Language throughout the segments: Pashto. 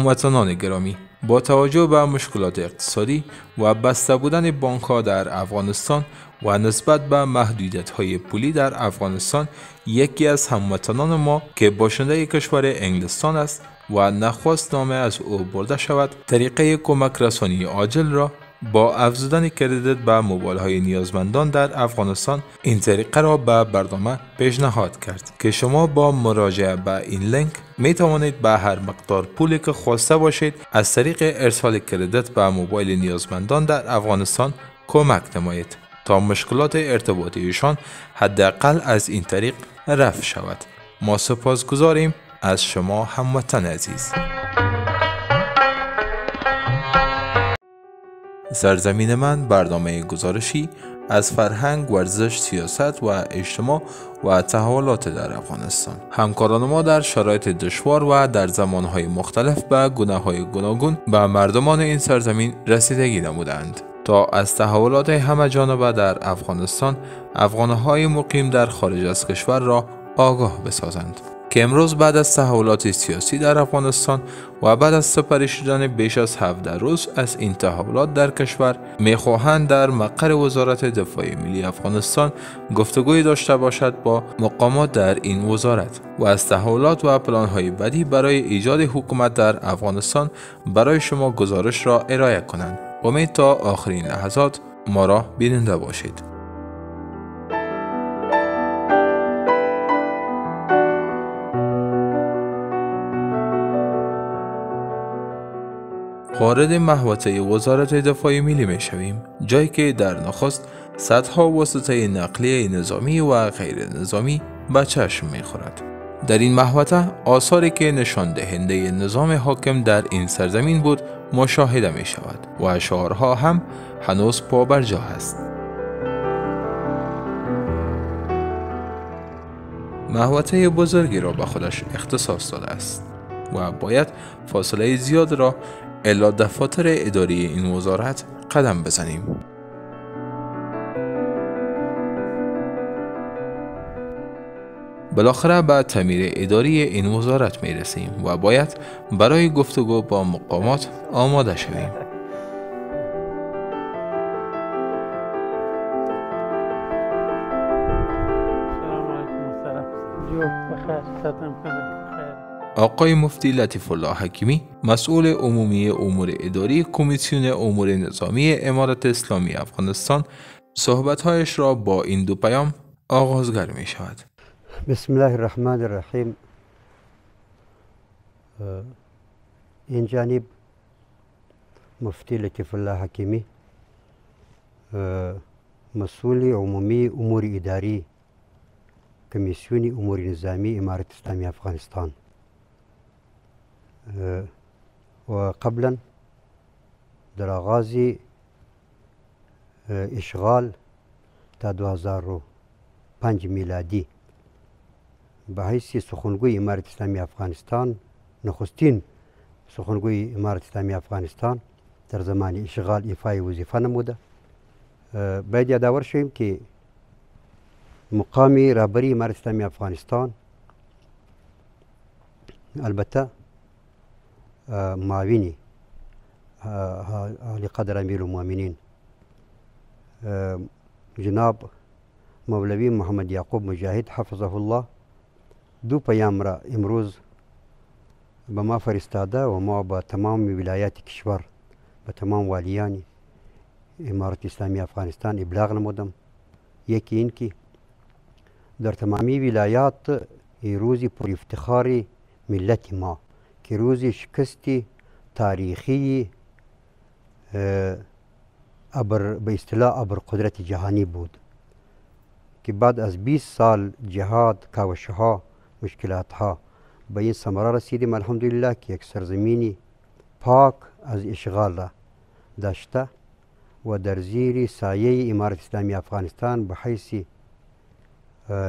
هموطنان گرامی، با توجه به مشکلات اقتصادی و بسته بودن بانک‌ها در افغانستان و نسبت به محدودیت‌های پولی در افغانستان، یکی از هموطنان ما که باشنده کشور انگلستان است و نخواست نامه از او برده شود، طریقه کمک رسانی عاجل را با افزودن کردیت به موبایل‌های نیازمندان در افغانستان این طریقه را به برنامه پیشنهاد کرد که شما با مراجعه به این لینک می توانید به هر مقدار پولی که خواسته باشید از طریق ارسال کردیت به موبایل نیازمندان در افغانستان کمک نمایید تا مشکلات ارتباطی ایشان حداقل از این طریق رفع شود. ما سپاسگزاریم از شما هموطن عزیز. سرزمین من برنامه گزارشی از فرهنگ، ورزش، سیاست و اجتماع و تحولات در افغانستان. همکاران ما در شرایط دشوار و در زمانهای مختلف به گناه‌های گوناگون به مردمان این سرزمین رسیدگی نمودند تا از تحولات همه جانبه در افغانستان افغان‌های مقیم در خارج از کشور را آگاه بسازند که امروز بعد از تحولات سیاسی در افغانستان و بعد از سپری شدن بیش از 17 روز از این تحولات در کشور میخواهند در مقر وزارت دفاع ملی افغانستان گفتگوی داشته باشد با مقامات در این وزارت و از تحولات و پلان‌های بعدی برای ایجاد حکومت در افغانستان برای شما گزارش را ارائه کنند. امید تا آخرین لحظات ما را بیننده باشید. وارد محوطه وزارت دفاع ملی می شویم، جایی که در نخست صدها واسطه نقلیه نظامی و غیر نظامی به چشم می خورد. در این محوطه آثاری که نشان دهنده نظام حاکم در این سرزمین بود مشاهده می شود و شعارها هم هنوز پابرجا است. محوطه بزرگی را به خودش اختصاص داده است و باید فاصله زیاد را الا دفاتر اداری این وزارت قدم بزنیم. بالاخره به تعمیر اداری این وزارت می رسیم و باید برای گفتگو با مقامات آماده شویم. آقای مفتی لطیف الله حکیمی، مسئول عمومی امور اداری کمیسیون امور نظامی امارت اسلامی افغانستان، صحبت‌هایش را با این دو پیام آغازگر می شود. بسم الله الرحمن الرحیم. این جانب مفتی لطیف الله حکیمی، مسئول عمومی امور اداری کمیسیون امور نظامی امارت اسلامی افغانستان، و قبلا در آغاز اشغال تا 2005 میلادی به حیث سخنگوی امارت اسلامی افغانستان، نخستین سخنگوی امارت اسلامی افغانستان در زمان اشغال ایفای وظیفه نموده. باید یادآور شویم که مقام رهبری امارت اسلامی افغانستان البته معاونی عالی قدر امیر المؤمنین جناب مولوی محمد یعقوب مجاهد حفظه الله دو پیام را امروز به ما فرستاده و ما با تمام ولایات کشور به تمام والیان امارت اسلامی افغانستان ابلاغ نمودم. یکی این که در تمامی ولایات روزی پر افتخار ملت ما که روز شکست تاریخی به اصطلاح ابر قدرت جهانی بود که بعد از 20 سال جهاد، کاوش‌ها، مشکلات‌ها به این ثمره رسیدیم الحمدلله که یک سرزمینی پاک از اشغال را داشته و در زیر سایه امارت اسلامی افغانستان به حیث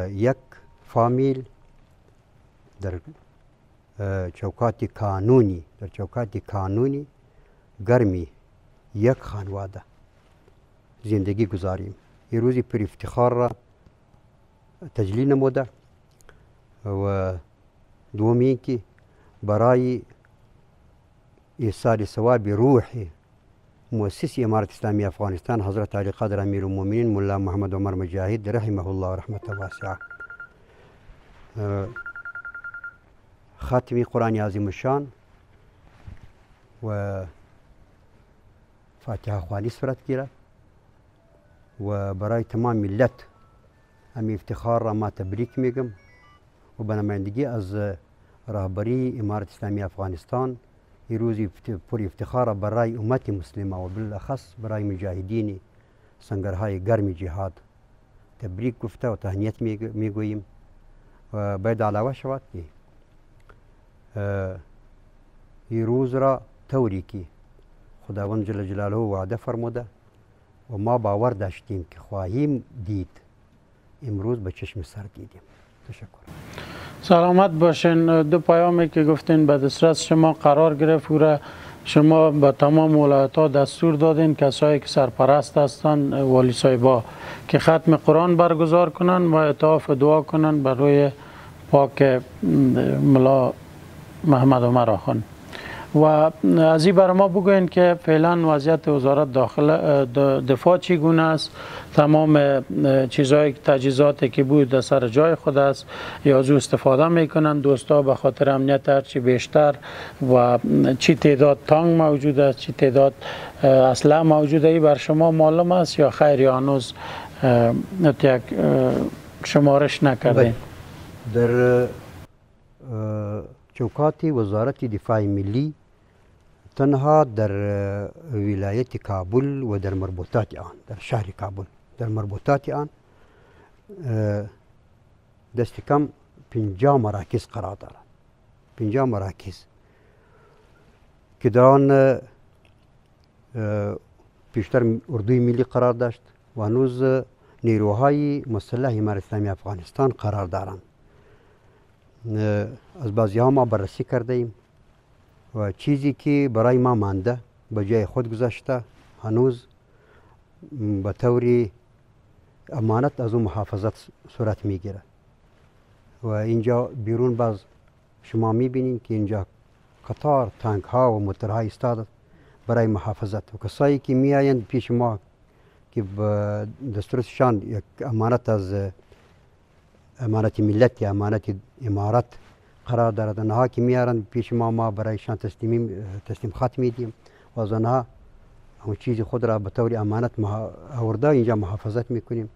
یک فامیل در چوکات قانونی گرمی یک خانواده زندگی گذاریم. این روزی پر افتخار را تجلی نموده و دومی که برای ایصال ثواب روح مؤسس امارت اسلامی افغانستان حضرت علی قدر امیر المؤمنین ملا محمد عمر مجاهد رحمه الله رحمت واسعه ختم قرآن عظیم الشان و فاتحه خوانی صورت گیرد و برای تمام ملت همین افتخار را ما تبریک میگم و به نمایندگی از رهبری امارت اسلامی افغانستان این روز پر افتخار برای امت مسلمه و بالاخص برای مجاهدین سنگرهای گرم جهاد تبریک گفته و تهنیت میگوییم و باید علاوه شود که این روز را طوری که خداوند جل جلاله وعده فرموده و ما باور داشتیم که خواهیم دید امروز به چشم سر دیدیم. تشکر. سلامت باشین. دو پیامی که گفتین به دسترس شما قرار گرفت و شما به تمام ولایت‌ها دستور دادین کسایی که سرپرست هستند والی صاحبا که ختم قرآن برگزار کنن و اطاف دعا کنن برای پاک ملا محمد عمر آخوند. و از این برای ما بگوین که فعلا وضعیت وزارت دفاع چگونه است؟ تمام چیزهای تجهیزاتی که بود در سر جای خود است یا از او استفاده میکنن دوستا به خاطر امنیت هرچی بیشتر و چی تعداد تانک موجود است، چی تعداد اسلحه موجود است بر شما معلوم است یا خیر یا هنوز یک شمارش نکردین؟ در چوکات وزارت دفاع ملی تنها در ولایت کابل و در مربوطات آن در شهر کابل در مربوطات آن دست کم 50 مراکز قرار دارند. 50 مراکز که در آن پیشتر اردوی ملی قرار داشت و هنوز نیروهای مسلح امارت اسلامی افغانستان قرار دارند. از بعضی ها ما بررسی کرده ایم و چیزی که برای ما مانده به جای خود گذاشته هنوز به طور امانت از اون محافظت صورت میگیره و اینجا بیرون باز شما میبینید که اینجا قطار تانک ها و موترهای ایستاده برای محافظت و کسایی که میآیند پیش ما که به دستورشان یک امانت از امانت ملت یا امانت امارت قرار دارد. آنها که میارن پیش ما برایشان تسلیم خط میدیم و از آنها همون چیز خود را به طور امانت آورده اینجا محافظت میکنیم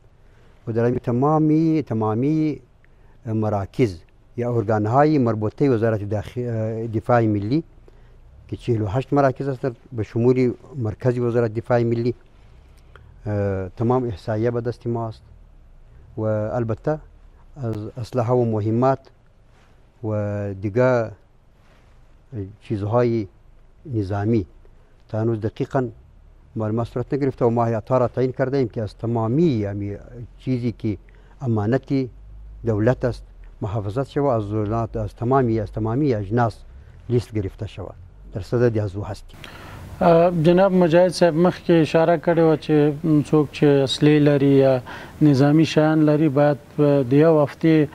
و در تمامی مراکز یا ارگانهای مربوطه وزارت دفاع ملی که 48 مراکز است به شمول مرکزی وزارت دفاع ملی تمام احصایه به دست ما است و البته از اسلحه و مهمات و دیگر چیزهای نظامی تا هنوز دقیقا معلومات صورت نگرفته و ما هیئت‌ها را تعیین کرده ایم که از تمامی چیزی که امانتی دولت است محافظت شود از تمامی اجناس لیست گرفته شود. در صدد از او هستیم. جناب مجاهد صاحب مخکې اشاره کړې وه چې څوک چې اصلي لري یا نظامی شیان لري باید د یو هفتې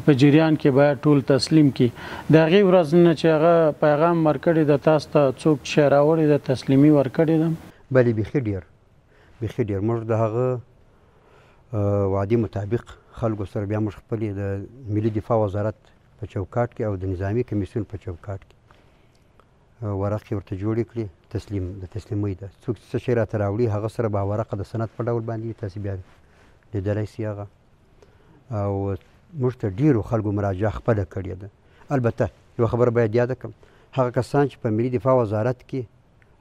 په جریان کې باید ټول تسلیم کړي. د هغې ورځ نه چې هغه پیغام ورکړی ده تاسو ته څوک شی راوړی ده تسلیمي ورکړې ده؟ بلې بیخي ډېر موږ د هغه وعدې مطابق خلکو سره بیا موږ خپلې د ملي دفاع وزارت په چوکاټ کې او د نظامي کمیسیون په چوکاټ کې ورقې ورته جوړې کړې د تسلیمۍ ده. څوک څه شی راته راوړي هغه سره به ورقه د سند په ډول باندې تاسې بیا لیدلی سي هغه او موږ ته ډېرو خلکو مراجعه خپله کړې ده. البته یوه خبره باید یاده کړم هغه کسان چې په ملي دفاع وزارت کې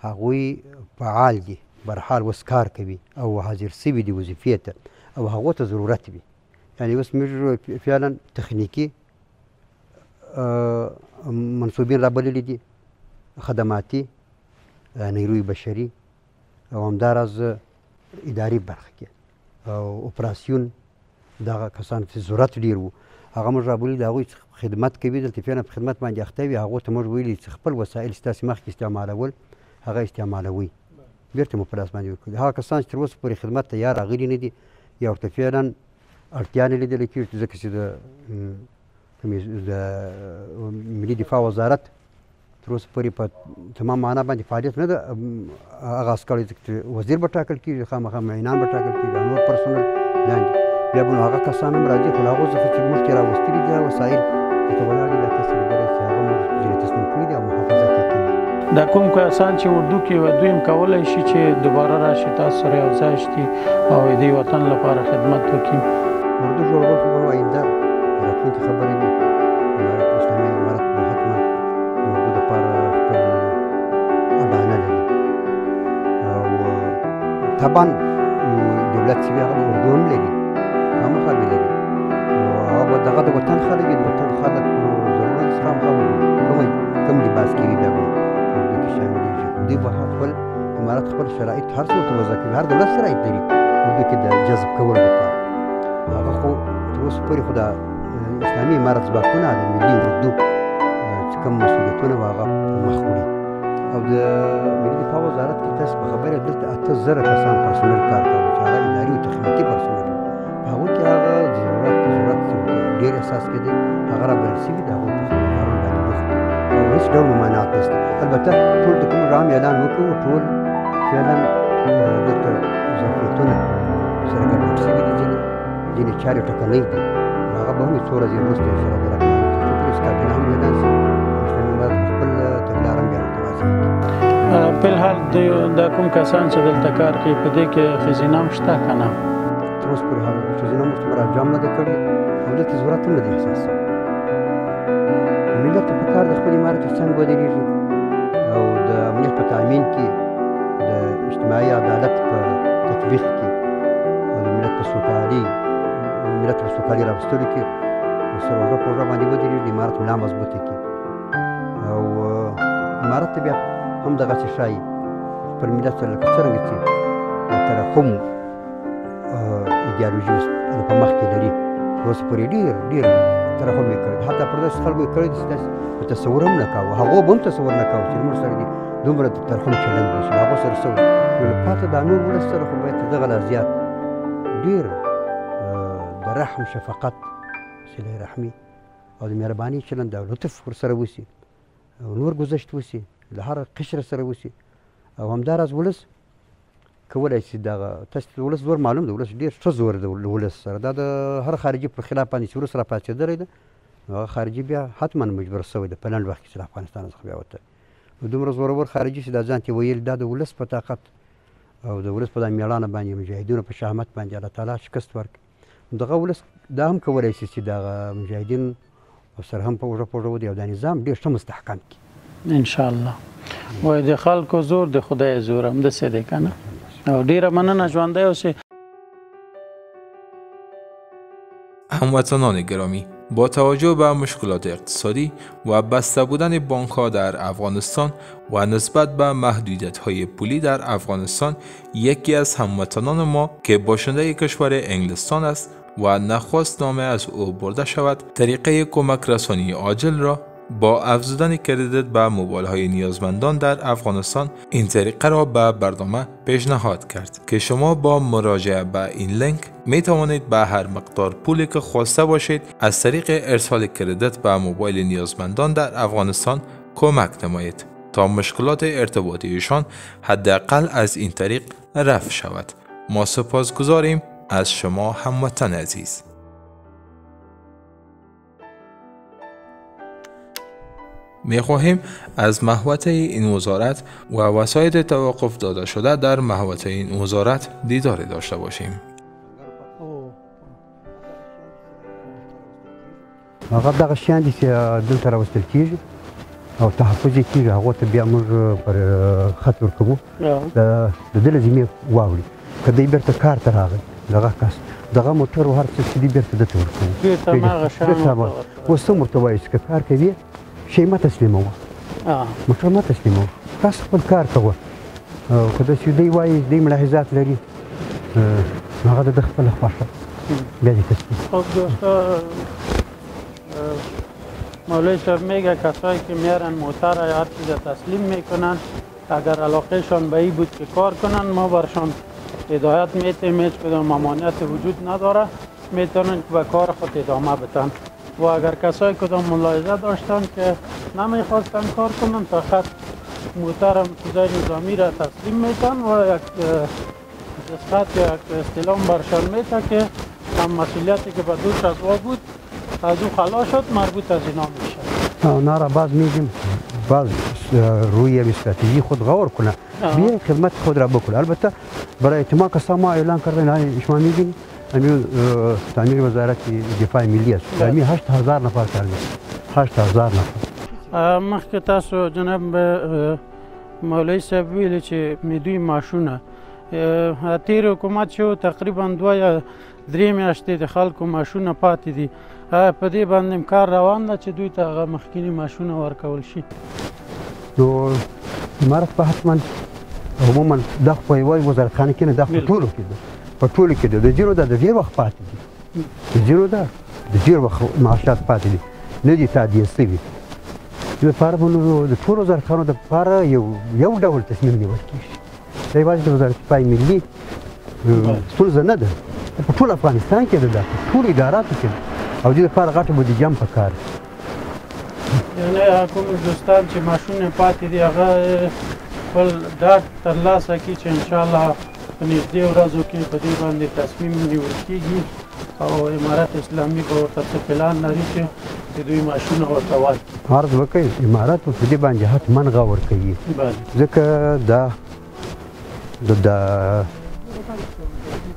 هغوی فعال دي برحال اوس کار کوي او حاضر سوي دي وظیفې ته او هغو ته ضرورت وي یعنې اوس موږ فعلا تخنیکي منصوبین رابللي دي خدماتي نیروی بشري او همداراز اداري برخه کې او اپراسیون دغه کسان چې ضرورت ډېر وو هغه موږ رابولي د هغوی خدمت کوي دلته فعلا په خدمت باندې اخته وي هغو ته موږ ویلي چې خپل وسایل چې تاسې مخکې استعمالول هغه استعمالوئ بېرته مو په لاس باندې ورکړي. هغه کسان چې تر اوسه پورې خدمت ته یا راغلي نه دي یا ورته فعلا اړتیا نه لیدلی کېږي ځکه چې د ملي دفاع وزارت تر اوسه پورې په تمام معنا باندې فعالیت نه ده آغاز کړی چې وزیر به ټاکل کېږي خامخا معینان به ټاکل کېږي نور پرسونل لاندې بیا به نو هغه کسان هم راځي خو له هغو څخه چې موږ کې راوستلي دي وسایل هلته ولاړ دي دا کس لیدلی چې هغه موږ ځینې تسلیم کړي دي او محافظت یې کوي دا کوم کسان چې اردو کې و دوی هم کولی شي چې دوباره راشي تاسو سره یو ځای شي او د دې وطن لپاره خدمت وکړي اردو جوړول خو به آینده راتلونکې خبرې دي اسلامي امارت به حتما د اردو دپاره خپل اډانه لري او طبعا یو دولت چې وي هغه اردو هم لري خامخا به لري هغه به دغه د وطن خلک دي د وطن خلک ضرورت خامخا کوم لباس کې وي بیا به اردو کې شاملېږي دوی به خپل امارت خپل شرایط هر څه ورته وضع کوي هر دولت شرایط لري اردو کې د جذب کولو لپاره هغه خو تر اوسه پورې خو د اسلامي امارت ځواکونه د ملي اردو چې کوم مسؤلیتونه وو هغه مخ وړي او د ملي دفاع وزارت کې تاسو په خبره دلته 8000 کسان پرسونل کار کوي چې هغه اداري او تخنیکي پرسونل په هغو کې هغه ضرورت ډېر احساس کې دی هغه رابلل شوي د هغو په خپلو کارونو باندې بوخت او هېڅ ډول ممانعات نشته البته ټول د کوم رام اعلان وکړو ټول فعلا دلته ظرفیتونه سره ګډوډ شوي دي ځینې چارې ټکنۍ دي هغه به هم څو ورځې وروسته انشاءالله د راکړې پولیس کابینه هم اعلان شي اسلامي امارت خپل تګلاره هم بیا متوازن کړي په الحال دا کوم کسان چې دلته کار کوي په دې کې ښځینه هم شته که نه تر اوسه پورې ښځینه هم ورته مراجعه نه ده کړې او دلته ضرورت هم نه دی احساس ملت ته پکار د خپل امارت څنګه ودرېږي او د امنیت په تامین کې د اجتماعي عدالت په تطبیق کې او د ملت په سوکالۍ راوستلو کې سره روژه په روژه باندې ودرېږي د امارت ملا مضبوطه کړي او امارت ته بیا هم دغسې ښایي خپل ملت سره لکه څرنګه چې د ترحم ایډیالوژي په مخ کې لري تر اوسه پورې ډېر ترحم یې کړی حتی پر داسې خلکو یې کړی دي چې داسې په تصور هم نه کاوه هغو به هم تصور نه کاوه چې موږ سره دي دومره د ترحم چلند وشي له هغو سره څه نو پاته دا نور ولس سره خو باید تر دغه لا زیات ډېر د رحم شفقت صله رحمي او د مهرباني چلند او لطف ورسره وشي او نور ګذشت وشي له هر قشر سره وشي او همداراز ولس کولی شي دغه تاسو د ولس زور معلوم دی ولس ډېر ښه زور دی ولس سره دا د هر خارجي پر خلاف باندې چې ولس راپاڅېدلی ده نو هغه خارجي بیا حتما مجبور شوی ده په لنډ وخت کې چې له افغانستان څخه بیا وتلی نو دومره زورور خارجي چې دا ځان ته ویل دا د ولس په طاقت او د ولس په دا مېړانه باندې مجاهدینو په شهامت باندې الله تعالی شکست ورکړي دغه ولس دا هم کولی شي چې دغه مجاهدین سره هم په اوږه ودرېږي او دا نظام ډېر ښه مستحکم کړي انشاءالله وایي د خلکو زور د خدای زور همداسې دی که نه او ډیره مننه ژوندی اوسئ. هموطنان گرامی، با توجه به مشکلات اقتصادی و بسته بودن بانک‌ها در افغانستان و نسبت به محدودیت‌های پولی در افغانستان، یکی از هموطنان ما که باشنده کشور انگلستان است و نخواست نامه از او برده شود، طریقه کمک رسانی عاجل را با افزودن کردیت به موبایل‌های نیازمندان در افغانستان این طریقه را به برنامه پیشنهاد کرد که شما با مراجعه به این لینک می توانید به هر مقدار پولی که خواسته باشید از طریق ارسال کردیت به موبایل نیازمندان در افغانستان کمک نمایید تا مشکلات ارتباطیشان حداقل از این طریق رفع شود. ما سپاسگزاریم از شما هموطن عزیز. می‌خواهیم از محوطه این وزارت و وسایل توقف داده شده در محوطه این وزارت دیداری داشته باشیم. هغه دغه شیان دي چې دلته راوستل کېږي او تحفظ یې کېږي هغو ته بیا موږ پر خط ورکوو د ده لازمې واوړي که دی بېرته کار ته راغی دغه کس دغه موټر و هر څه چې دي بېرته ده ته ورکوو اوس هم ورته وایي چې که کار کوي شی مه تسلیموه موټر مه تسلیموه تاسو خپل کار کوه او که داسې دی وایي دی ملاحظات لري نو هغه د ده خپله خوښه بیا دې تسلیم. مولوی صاحب میگه کسایی که میارن موتر هر چیز تسلیم میکنن اگر علاقهشان به این بود که کار کنن ما برشان هدایت میتیم هیچ کدام ممانعت وجود نداره میتونن که به کار خود ادامه بدن و اگر کسای کدام ملاحظه داشتن که نمیخواستن کار کنن فقط موترم چیزای نظامی را تسلیم میتن و یک خط یا یک استلام برشان میته که هم مسئولیتی که به دوش از وا بود از او خلاص شد مربوط از اینا میشه. اونا را باز میگیم باز روی استراتژی خود غور کنه بیا خدمت خود را بکنه. البته برای اعتماد کسا ما اعلان کردن شما میبینید تعمیر وزارت دفاع ملی است امی 8000 نفر کار 8000 نفر. مخکې تاسو جناب مولوی صاحب ویلي چې میدوی ماشونه تیر حکومت شو تقریبا 2 یا 3 میاشتې د خلکو ماشونه پاتې دي. په دې باندې کار روان ده چې دوی ته هغه مخکینی ماشونه ورکول شي؟ نو امارت به حتما عموما دا خو په یوه وزارتخانه کې نه دا په ټولو کې ده په ټولو کې ده. د ځینو دا د ډېر وخت پاتې دي د ځینو دا د ډېر وخت معاشات پاتې دي نه دي تادیه سوي. د لپاره به د ټولو وزارتخانو دپاره یو ډول تصمیم نیول کېږي. دا یوازې د وزارت دفاع ملي ستونزه نه ده په ټول افغانستان کې ده دا په ټولو اداراتو کې ده او دې لپاره غټه بودیجه هم پکار ده. یعنې کوم دوستان چې ماشونه پاتې دي هغه خپل ډاډ ترلاسه کړي چې انشاءالله په نږدې ورځو کې په دې باندې تصمیم نیول کېږي او امارت اسلامي به ورته څه پلان لري چې دوی ماشونه ورته ورکړي. عرض وکړئ امارت په دې باندې حتما غور کوي ځکه دا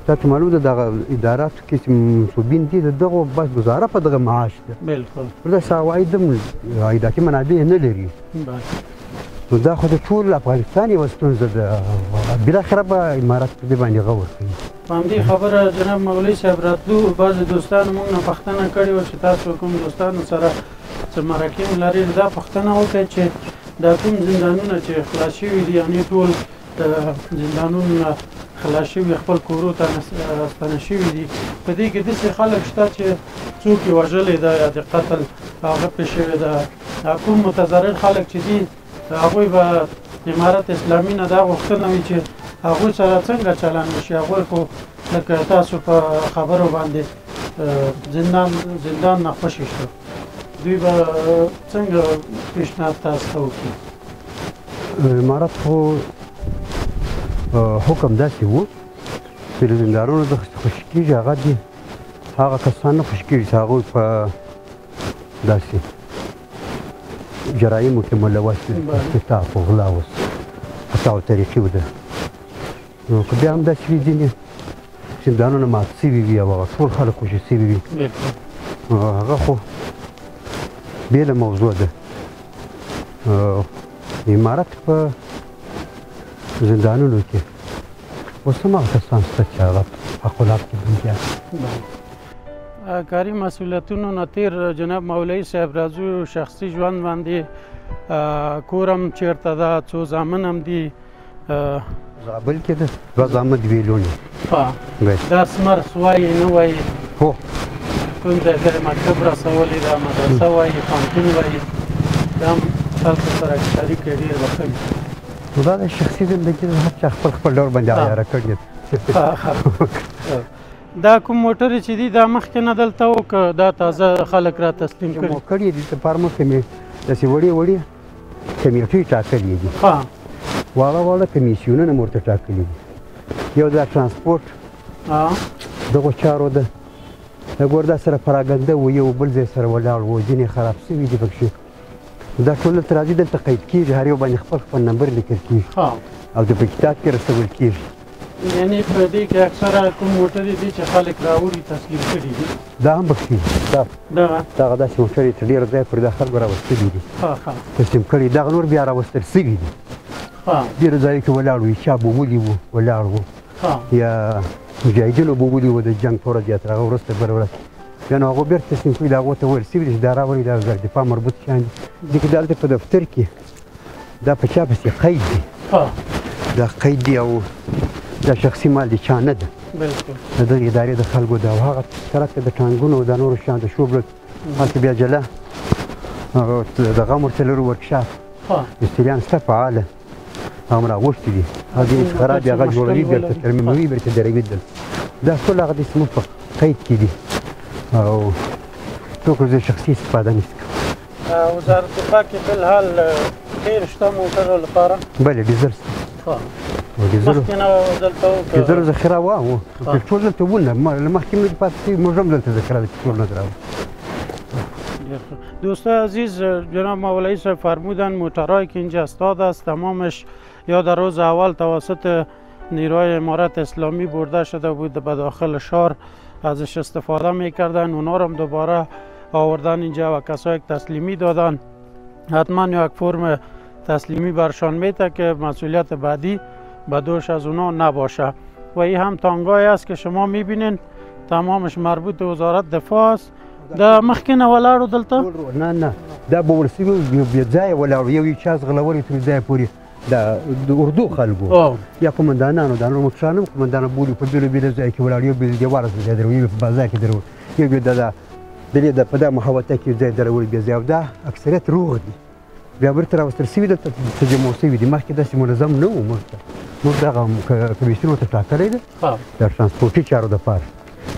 تاسو معلومه ده دغه اداراتو کې چې منصوبین دي د دغو بس ګزاره په دغه معاش ده. بالکل دا عواید هم عایداتي منابع نه لري. نو دا خو د ټول افغانستان یوه ستونزه ده. بالاخره به امارت په دې باندې غور کوي. په همدې خبره جناب مولوي صاحب راتلو بعضې دوستانو موږ نه پوښتنه کړې وه چې تاسو کوم دوستانو سره څه مرکې لري دا پوښتنه وکړئ چې دا کوم زندانونه چې خلاص شوي دي یعنې ټول زندانونه خلاص شوي خپل کورو ته راستنه شوي دي په دې کې داسې خلک شته چې څوک یې وژلی ده یا د قتل هغه پې شوې ده کوم متضرر خلک چې دي هغوی به امارت اسلامي نه دا غوښتنه وي چې هغوی سره څنګه چلند وشي. هغوی خو لکه تاسو په خبرو باندې زندان نه خوشي شو دوی به څنګه پیشنهاد تاسو ته وکړي؟ امارت خو حکم داسې و چې د زندانونو د خوشي کېږي هغه دي هغه کسان نه خوشي کېږي چې هغوی په داسې جرایمو کې ملوث دي اختطاف و غلا و قطاع طریقې وده. نو که بیا هم داسې وي ځینې زندانونه مات سوي وي او هغه ټول خلک خوشي سوي وي هغه خو بېله موضوع ده. امارت په زندانونو کې اوس هماغه کسان شته چې هغه حق العب کې بندیان. کاري مسؤلیتونو نه تېر جناب مولوي صاحب راځو شخصي ژوند باندې کورم چېرته ده څو زامن هم دي؟ زابل کې ده 2 زامن 2 لوڼې. درس مرس وایي نه وایي؟ هو کوم ځای ته مکتب رسولې ده مدرسه وایي پوهنتون وایي دا هم خلکو سره شریک ډېر ښه وي. نو دا د شخصي زندګي ده هر چا خپل ډول باندې عیاره کړي. دا کوم موټر چې دي دا مخکې نه دلته و که دا تازه خلک را تسلیم کړي؟ کړي دي دپاره مخکې مې داسې وړې کمیټې ټاکلې دي واړه کمیسیونونه مې ورته ټاکلي دي. یو دا ترانسپورټ دغو چارو ده ګور دا سره پراګنده و یو بل ځای سره ولاړ و ځینې خراب سوي دي پکښې دا ټول دلته راځي دلته قید کېږي هر یو باندې خپل نمبر لیکل کېږي او د په کتاب کې رسول کېږي. یعنې په دې کې اکثره کوم موټرې دي چې خلک راوړي تسلیم کړي دي؟ دا هم پکښې دغه داسې موټرې تر ډېره ځایه پورې دا خلکو راوستلي دي تسلیم کړي. دغه نور بیا راوستل سوي دي ډېرو ځایو کې ولاړ وي چا بوولي وو ولاړ وو یا مجاهدینو بوولي وو د جنګ په ورځ یا تر هغه وروسته بله ورځ بیا نو هغو بېرته تسلیم کړي د هغو ته ویل سوي دي چې دا راوړئ دا وزارت دفاع مربوط شیان دي. دې کې دلته په دفتر کې دا په چا پسې قید دي دا قید دي او دا شخصي مال د چا نه ده د دغې ادارې د خلکو ده او هغه سړک د ټانګونو او د نورو شیانو د شوبلت هلته بیا جلا دغه هم ورته لرو ورکشاپ مستریان شته فعاله هغه م راغوښتي دي هغه ځینې خراب دي هغه جوړوي بېرته ترمیموي بېرته دروي دلته دا ټول هغه داسې زموږ په قید کې دي او تو روز شخصی استفاده نیست. وزارت دفاع که بالحال خیر شته موټرو لپاره؟ بله ډیزل مخکې نه دلته ډیزل ذخیره وه پټرول دلته ونه مخکې نه پاتې شوي موږ هم دلته ذخیره د پټرول نه راوړو. دوستان عزیز، جناب مولوی صاحب فرمودن موترهایی که اینجا استاد است تمامش یا در روز اول توسط نیروهای امارت اسلامی برده شده بود به داخل شهر ازش استفاده میکردن. اونا رو هم دوباره آوردن اینجا و کسایی که تسلیمی دادن حتما یک فرم تسلیمی برشان میده که مسئولیت بعدی به دوش از اونا نباشه. و این هم تانگایی است که شما میبینین تمامش مربوط به وزارت دفاع است. دا مخکې نه ولاړو دلته؟ نه دا به ورسوي بې ځایه ولاړو یو چا ځغلولي تر ځایه پورې د اردو خلکو یا قمندانانو دا نور مشران هم قمندانه بولي په بېلو بېلو ځای کې ولاړ یو بېل دیوار ځای درولي یو په بازار کې درولي یو بېل د په دا محوطه کې ځای درولي بې ځای او دا اکثریت روغ دي بیا بیرته راوستل سوي دلته تجمع سوي دي. مخکې داسې منظم نه وو. موږ دغه کمیسیون ورته ټاکلی دی د ترانسپورټي چارو دپاره.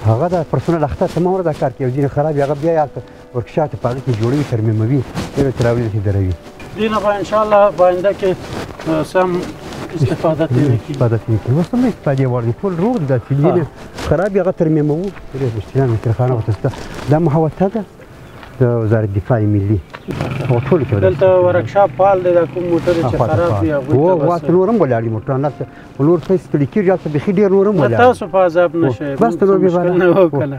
هغه د پرسونل اخته تمام دا کار کوي. ځینې خراب هغه بیا هلته ورکشاپ په هغه کې جوړوي ترمیموي بیا یې راوړي داسې دروي. دې نه به انشاءالله په آینده کې سم استفاده ترې کړي. اوس هم استفادې وړ دي ټول روغ دي. دا چې ځینې خراب هغه ترمیموو. مشتریان مشترخانه ورته دا محوطه ده د وزارت دفاع ملي او ټول کې دلته ورکشاپ فعال دی. دا کوم موټر چې خراب وي هغوی ته بس نور هم ولاړ دي موټران هلته نور څه ستړي کېږي هلته بیخي ډېر نور هم ولاړ تاسو په عذاب نه شئ. بس ته نور مشکل نه وکړه.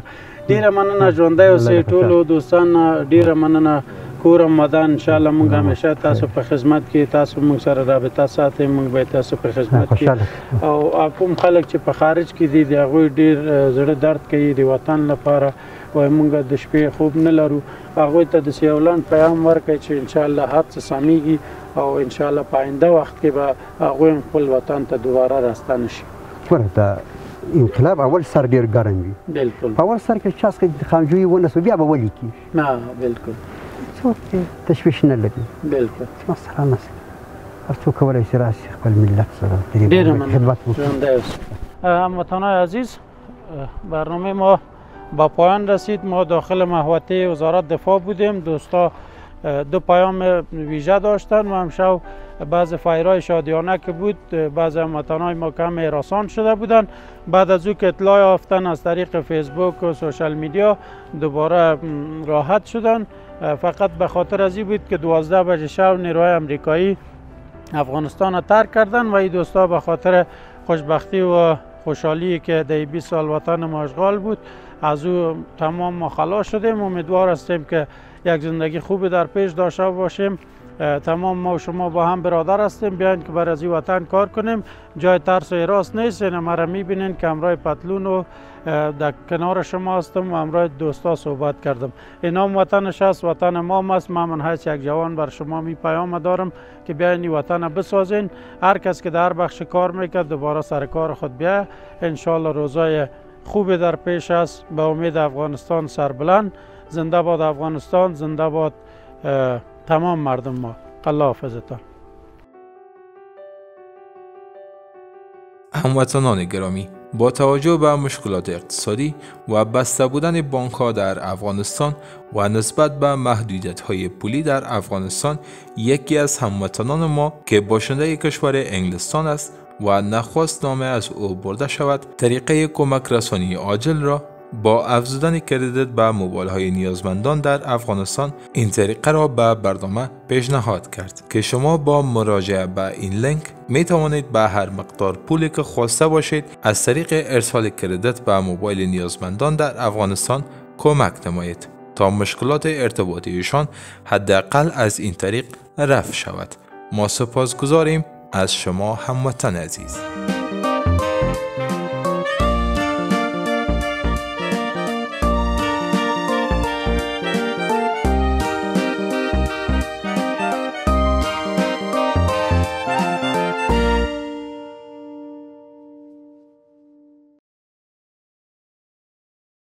ډېره مننه ژوندی اوسئ ټولو دوستان. ډېره مننه کورم مدان. انشاءالله موږ همیشه تاسو په خدمت کې تاسو موږ سره رابطه ساتئ. موږ به تاسو په خدمت کې او کوم خلک چې په خارج کې دي د هغوی ډېر زړه درد کوي د وطن لپاره وایي موږ د شپې خوب نه لرو. هغوی ته داسې یو لنډ پیغام ورکړئ چې انشاءالله هر څه سمیږي او انشاءالله په آینده وخت کې به هغوی هم خپل وطن ته دوباره راستانه شي. ګوره د انقلاب اول سر ډېر ګرم وي. بلکل په اول سر کې چا څخه خامجویي ونه سو بیا به ولې کېږي. نه بلکل څوک تشویش نه لري. بلکل مسله نه هر څوک کولی شي راشي خپل ملت سره ډېره مننه. خدمت وکړي. ژوندی اوسئ. هموطنان عزیز، برنامه ما با پایان رسید. ما داخل محوطه وزارت دفاع بودیم. دوستا دو پیام ویژه داشتن و همشو بعض فایرهای شادیانه که بود بعض هموطنان ما کم هراسان شده بودن. بعد از او که اطلاع یافتن از طریق فیسبوک و سوشال میدیا دوباره راحت شدن. فقط به خاطر از این بود که 12 بجه شب نیروهای امریکایی افغانستان را ترک کردن و این دوستا به خاطر خوشبختی و خوشحالی که در 20 سال وطن ما اشغال بود از او تمام ما خلاص شدیم. امیدوار هستیم که یک زندگی خوبی در پیش داشته باشیم. تمام ما و شما با هم برادر هستیم. بیاین که بر از این وطن کار کنیم. جای ترس و هراس نیست. این مرا میبینین که همراه پتلون و در کنار شما هستم و همراه دوستا صحبت کردم. این هم وطنش است، وطن ما است. من هست یک جوان بر شما می پیام دارم که بیاین وطن بسازین. هر کس که در بخش کار میکرد دوباره سر کار خود بیا. انشالله روزای خوبی در پیش است. به امید افغانستان سربلند. زنده باد افغانستان، زنده باد تمام مردم ما. الله حافظتان. هموطنان گرامی، با توجه به مشکلات اقتصادی و بسته بودن بانک‌ها در افغانستان و نسبت به محدودیت‌های پولی در افغانستان، یکی از هموطنان ما که باشنده کشور انگلستان است و نخواست نامه از او برده شود، طریقه کمک رسانی عاجل را با افزودن کردیت به موبایل‌های نیازمندان در افغانستان این طریقه را به برنامه پیشنهاد کرد که شما با مراجعه به این لینک می توانید به هر مقدار پولی که خواسته باشید از طریق ارسال کردیت به موبایل نیازمندان در افغانستان کمک نمایید تا مشکلات ارتباطیشان حداقل از این طریق رفع شود. ما سپاسگزاریم از شما هموطن عزیز.